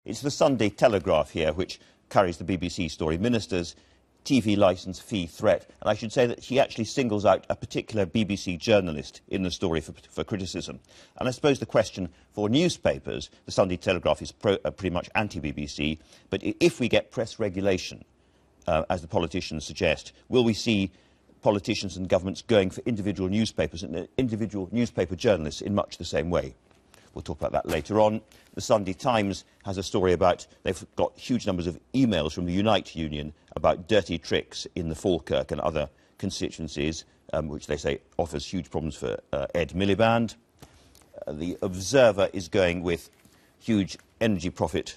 It's the Sunday Telegraph here, which carries the BBC story, Minister's TV licence fee threat. And I should say that she actually singles out a particular BBC journalist in the story for criticism. And I suppose the question for newspapers, the Sunday Telegraph is pretty much anti-BBC, but if we get press regulation, as the politicians suggest, will we see politicians and governments going for individual newspapers and individual newspaper journalists in much the same way? We'll talk about that later on. The Sunday Times has a story about they've got huge numbers of emails from the Unite Union about dirty tricks in the Falkirk and other constituencies, which they say offers huge problems for Ed Miliband. The Observer is going with huge energy profits,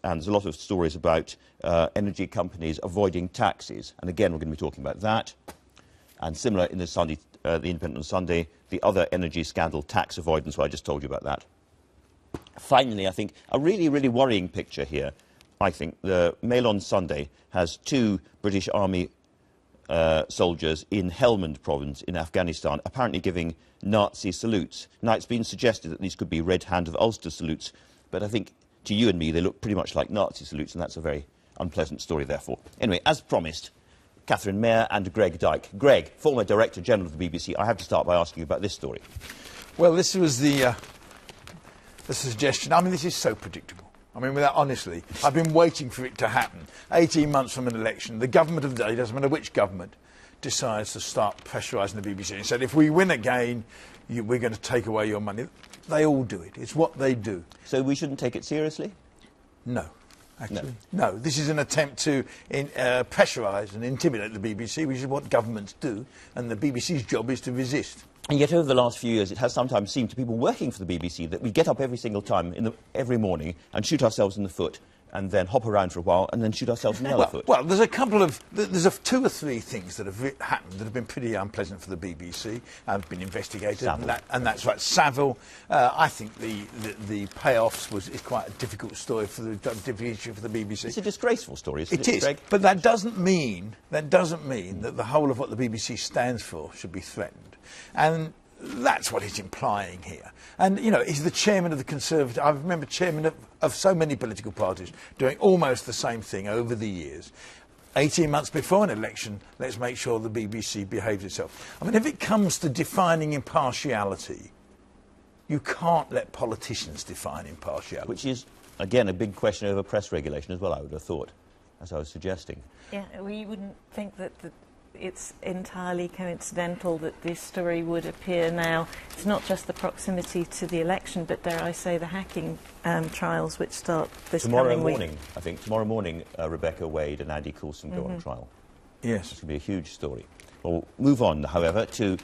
and there's a lot of stories about energy companies avoiding taxes. And again, we're going to be talking about that. And similar in the Independent on Sunday, the other energy scandal, tax avoidance, well, I just told you about that. Finally, I think, a really, really worrying picture here. I think the Mail on Sunday has 2 British Army soldiers in Helmand province in Afghanistan, apparently giving Nazi salutes. Now, it's been suggested that these could be Red Hand of Ulster salutes, but I think to you and me they look pretty much like Nazi salutes, and that's a very unpleasant story, therefore. Anyway, as promised, Catherine Mayer and Greg Dyke. Greg, former Director General of the BBC, I have to start by asking you about this story. Well, this was the suggestion. I mean, this is so predictable. I mean, honestly, I've been waiting for it to happen. 18 months from an election, the government of the day, doesn't matter which government, decides to start pressurising the BBC and said, if we win again, we're going to take away your money. They all do it. It's what they do. So we shouldn't take it seriously? No. Actually, no. This is an attempt to pressurise and intimidate the BBC, which is what governments do, and the BBC's job is to resist. And yet, over the last few years, it has sometimes seemed to people working for the BBC that we get up every single time, every morning, and shoot ourselves in the foot, and then hop around for a while, and then shoot ourselves in the other foot. Well, there's 2 or 3 things that have happened that have been pretty unpleasant for the BBC, have been investigated, and that's right. Savile, I think the payoffs is quite a difficult story for the issue for the BBC. It's a disgraceful story, isn't it? It is, Greg? But that doesn't mean that the whole of what the BBC stands for should be threatened, and that's what it's implying here. And, you know, he's the chairman of the Conservative. I remember chairman of so many political parties doing almost the same thing over the years. 18 months before an election, let's make sure the BBC behaves itself. I mean, if it comes to defining impartiality, you can't let politicians define impartiality. Which is, again, a big question over press regulation as well, I would have thought, as I was suggesting. Yeah, well, you wouldn't think that it's entirely coincidental that this story would appear now. It's not just the proximity to the election, but dare I say the hacking trials which start this coming week. I think tomorrow morning, Rebecca Wade and Andy Coulson go on trial. Yes. It's going to be a huge story. We'll move on, however, to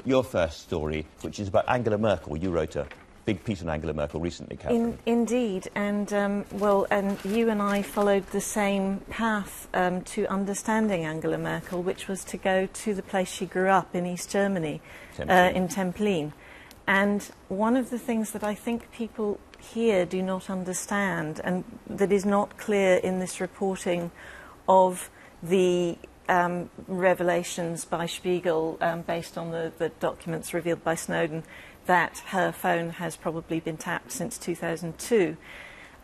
your first story, which is about Angela Merkel. You wrote a big piece on Angela Merkel recently, Catherine. Indeed, and and you and I followed the same path to understanding Angela Merkel, which was to go to the place she grew up in East Germany, in Templin. And one of the things that I think people here do not understand, and that is not clear in this reporting of the revelations by Spiegel based on the documents revealed by Snowden, that her phone has probably been tapped since 2002,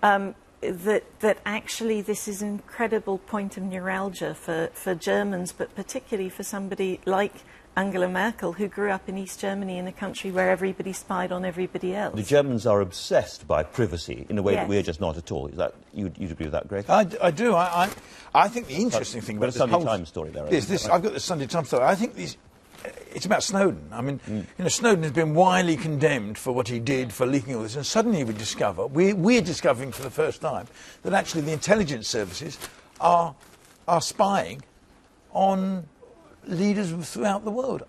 that actually this is an incredible point of neuralgia for Germans, but particularly for somebody like Angela Merkel, who grew up in East Germany in a country where everybody spied on everybody else. The Germans are obsessed by privacy in a way that we're just not at all. Is that, you'd agree with that, Greg? I do. I think the interesting thing about this Sunday Times story there. I've got the Sunday Times story. I think it's about Snowden. I mean, you know, Snowden has been widely condemned for what he did, for leaking all this, and suddenly we discover, we're discovering for the first time, that actually the intelligence services are spying on leaders throughout the world.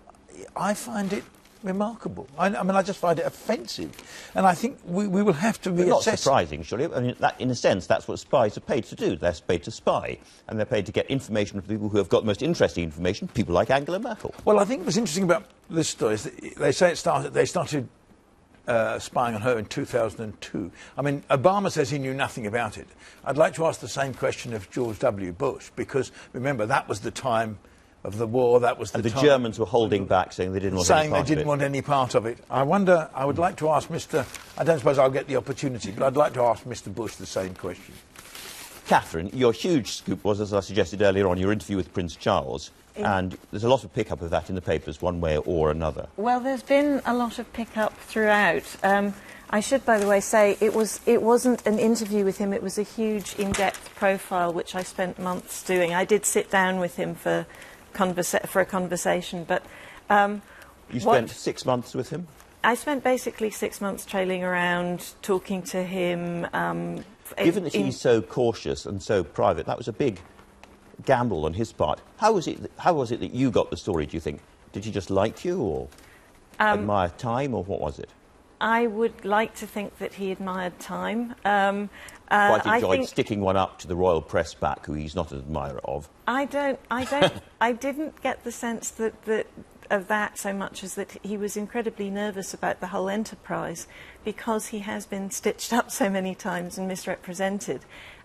I find it remarkable. I mean, I just find it offensive. And I think we will have to reassess. Not surprising, surely. I mean, in a sense, that's what spies are paid to do. They're paid to spy. And they're paid to get information from people who have got the most interesting information, people like Angela Merkel. Well, I think what's interesting about this story is that they say they started spying on her in 2002. I mean, Obama says he knew nothing about it. I'd like to ask the same question of George W. Bush, because, remember, that was the time of the war. That was and the the time. Germans were holding back, saying they didn't want Saying any part they didn't of it. want any part of it. I wonder, I would like to ask Mr. I don't suppose I'll get the opportunity, but I'd like to ask Mr. Bush the same question. Catherine, your huge scoop was, as I suggested earlier on, your interview with Prince Charles, and there's a lot of pick-up of that in the papers, one way or another. Well, there's been a lot of pick-up throughout. I should, by the way, say it wasn't an interview with him. It was a huge, in-depth profile, which I spent months doing. I did sit down with him for a conversation, but you spent 6 months with him? I spent basically 6 months trailing around, talking to him. Given that he's so cautious and so private, that was a big gamble on his part. How was it that you got the story, do you think? Did he just like you, or admire time, or what was it? I would like to think that he admired time. Quite enjoyed sticking one up to the royal press back, who he's not an admirer of. I didn't get the sense of that so much as that he was incredibly nervous about the whole enterprise, because he has been stitched up so many times and misrepresented.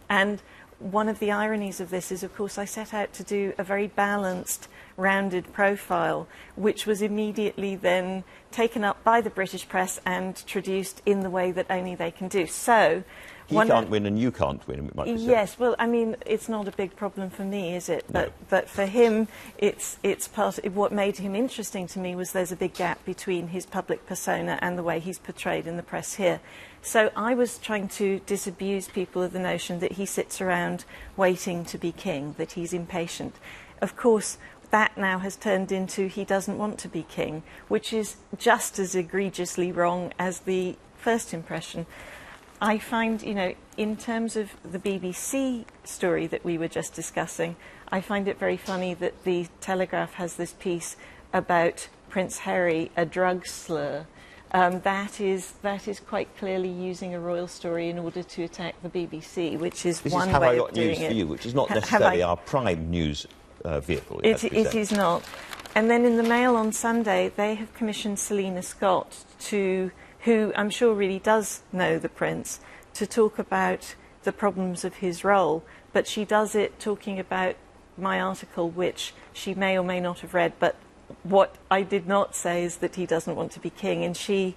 And one of the ironies of this is, of course, I set out to do a very balanced, rounded profile, which was immediately then taken up by the British press and traduced in the way that only they can do. So he can't win and you can't win, it might be said. Yes, well, I mean, it's not a big problem for me, is it? No. But for him, it's part of what made him interesting to me was there's a big gap between his public persona and the way he's portrayed in the press here. So I was trying to disabuse people of the notion that he sits around waiting to be king, that he's impatient. Of course, that now has turned into he doesn't want to be king, which is just as egregiously wrong as the first impression. I find, you know, in terms of the BBC story that we were just discussing, I find it very funny that the Telegraph has this piece about Prince Harry, a drug slur. That is quite clearly using a royal story in order to attack the BBC, which is one way of doing it. This is How I Got News for You, which is not necessarily our prime news vehicle. It is not. And then in the Mail on Sunday, they have commissioned Selina Scott who I'm sure really does know the Prince, to talk about the problems of his role. But she does it talking about my article, which she may or may not have read, but what I did not say is that he doesn't want to be king. And she,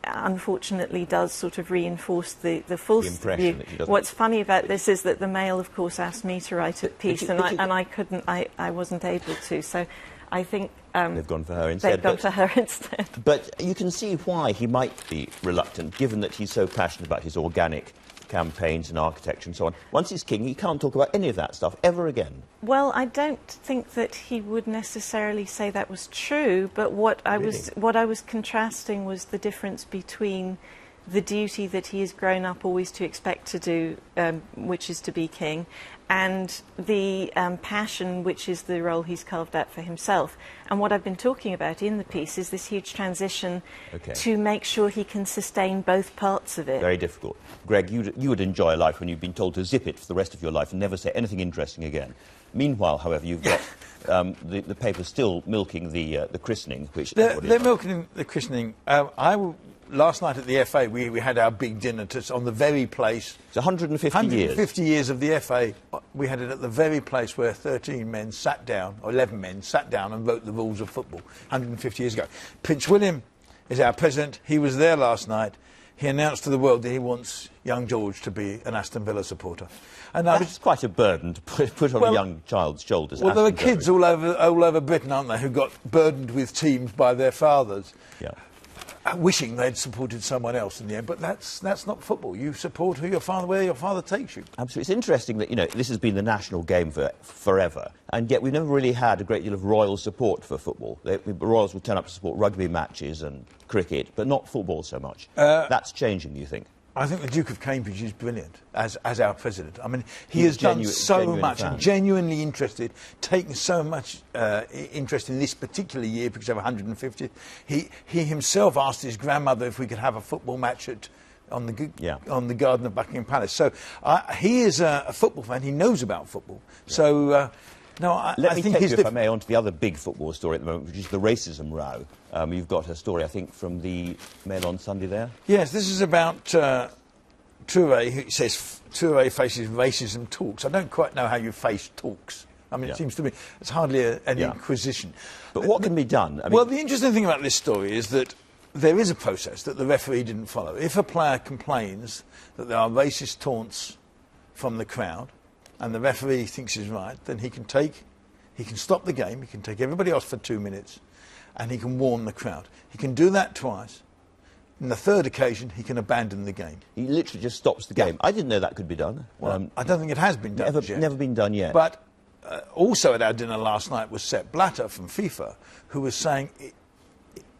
unfortunately, does sort of reinforce the false impression view. that she doesn't. What's funny about this is that the Mail, of course, asked me to write a piece, and I couldn't, I wasn't able to. So I think they've gone for her instead. But you can see why he might be reluctant, given that he's so passionate about his organic campaigns and architecture and so on. Once he's king, he can't talk about any of that stuff ever again. Well, I don't think that he would necessarily say that was true, but what I was contrasting was the difference between the duty that he has grown up always to expect to do, which is to be king, and the passion, which is the role he's carved out for himself. And what I've been talking about in the piece is this huge transition to make sure he can sustain both parts of it. Very difficult. Greg, you would enjoy a life when you've been told to zip it for the rest of your life and never say anything interesting again. Meanwhile, however, you've got the paper still milking the christening, which they're milking the christening. Last night at the FA, we had our big dinner on the very place. It's 150 years. 150 years of the FA. We had it at the very place where 13 men sat down, or 11 men sat down and wrote the rules of football 150 years ago. Prince William is our president. He was there last night. He announced to the world that he wants young George to be an Aston Villa supporter. And that's quite a burden to put on a young child's shoulders. Well, there are kids all over Britain, aren't there, who got burdened with teams by their fathers. Yeah. Wishing they'd supported someone else in the end, but that's not football. You support where your father takes you. Absolutely. It's interesting that, you know, this has been the national game for forever, and yet we've never really had a great deal of royal support for football. The royals will turn up to support rugby matches and cricket, but not football so much. That's changing, you think? I think the Duke of Cambridge is brilliant as our president. I mean, he has done so much, and genuinely interested, taken so much interest in this particular year because of 150th. He himself asked his grandmother if we could have a football match on the garden of Buckingham Palace. So he is a football fan. He knows about football. Yeah. So. Let me take you, if I may, on to the other big football story at the moment, which is the racism row. You've got a story, I think, from the Mail on Sunday there. Yes, this is about Toure, who says Toure faces racism talks. I don't quite know how you face talks. I mean, it seems to me it's hardly an inquisition. But what can be done? I mean, well, the interesting thing about this story is that there is a process that the referee didn't follow. If a player complains that there are racist taunts from the crowd and the referee thinks he's right, then he can stop the game, he can take everybody off for 2 minutes and he can warn the crowd. He can do that twice. On the third occasion, he can abandon the game. He literally just stops the game. I didn't know that could be done. Well, I don't think it has been done yet. Never been done yet. But also at our dinner last night was Sepp Blatter from FIFA, who was saying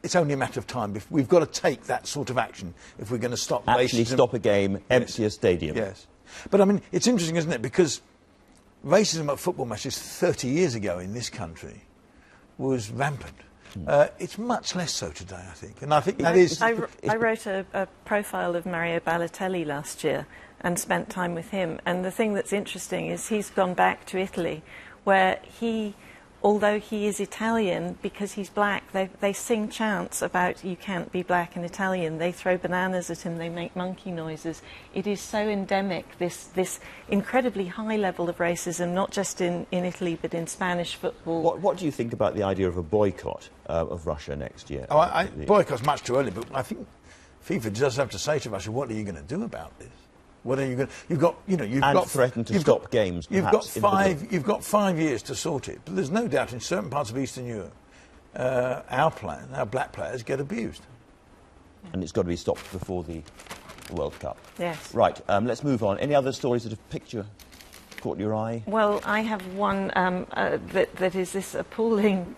it's only a matter of time. We've got to take that sort of action if we're going to stop racism. Actually stop a game, empty a stadium. Yes. But, I mean, it's interesting, isn't it? Because racism at football matches 30 years ago in this country was rampant. It's much less so today, I think. And I think that is... I wrote a profile of Mario Balotelli last year and spent time with him. And the thing that's interesting is he's gone back to Italy, where although he is Italian, because he's black, they sing chants about you can't be black and Italian. They throw bananas at him, they make monkey noises. It is so endemic, this incredibly high level of racism, not just in Italy, but in Spanish football. What do you think about the idea of a boycott of Russia next year? Boycott's much too early, but I think FIFA does have to say to Russia, what are you going to do about this? What are you going? You've got threatened to stop games. You've got 5 years to sort it. But there's no doubt in certain parts of Eastern Europe, our black players get abused, and it's got to be stopped before the World Cup. Yes. Right. Let's move on. Any other stories that have caught your eye? Well, I have one that is this appalling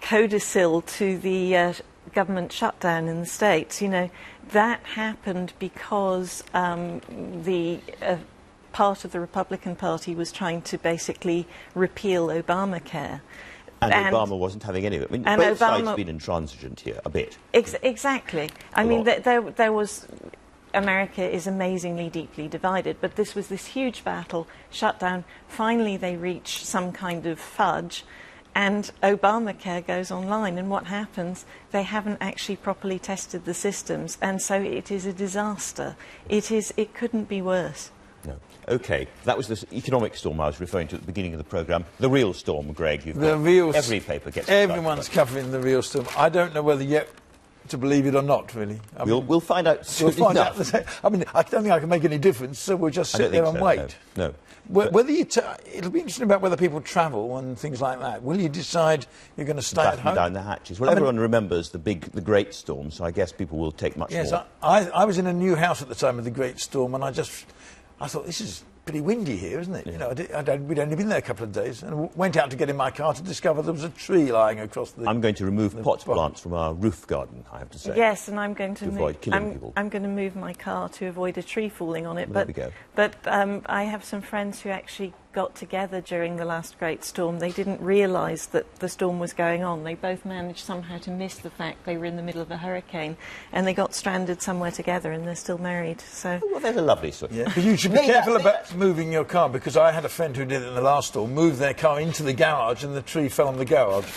codicil to the government shutdown in the States. You know, that happened because the part of the Republican Party was trying to basically repeal Obamacare. And Obama wasn't having any of it. I mean, both sides have been intransigent here a bit. Exactly. I mean, there was... America is amazingly deeply divided, but this was this huge battle, shutdown. Finally, they reach some kind of fudge, and Obamacare goes online, and what happens? They haven't actually properly tested the systems, and so it is a disaster. It couldn't be worse. No. OK, that was the economic storm I was referring to at the beginning of the programme. The real storm, Greg. Every paper gets... Everyone's covering the real storm. I don't know whether yet to believe it or not, really. We'll find out soon enough. I mean, I don't think I can make any difference, so we'll just sit there and wait. No. Whether it'll be interesting about whether people travel and things like that. Will you decide you're going to stay at home? Down the hatches. Well, everyone remembers the great storm, so I guess people will take much more. Yes, I was in a new house at the time of the great storm, and I thought, this is pretty windy here, isn't it? Yeah. You know, we'd only been there a couple of days, and went out to get in my car to discover there was a tree lying across the... I'm going to remove pot plants from our roof garden, I have to say. Yes, and I'm going to avoid killing people. I'm going to move my car to avoid a tree falling on it. Well, there we go. But I have some friends who actually got together during the last great storm. They didn't realise that the storm was going on. They both managed somehow to miss the fact they were in the middle of a hurricane, and they got stranded somewhere together, and they're still married. So, well, there's a lovely story. Yeah. But you should be careful about moving your car, because I had a friend who did it in the last storm, moved their car into the garage, and the tree fell on the garage.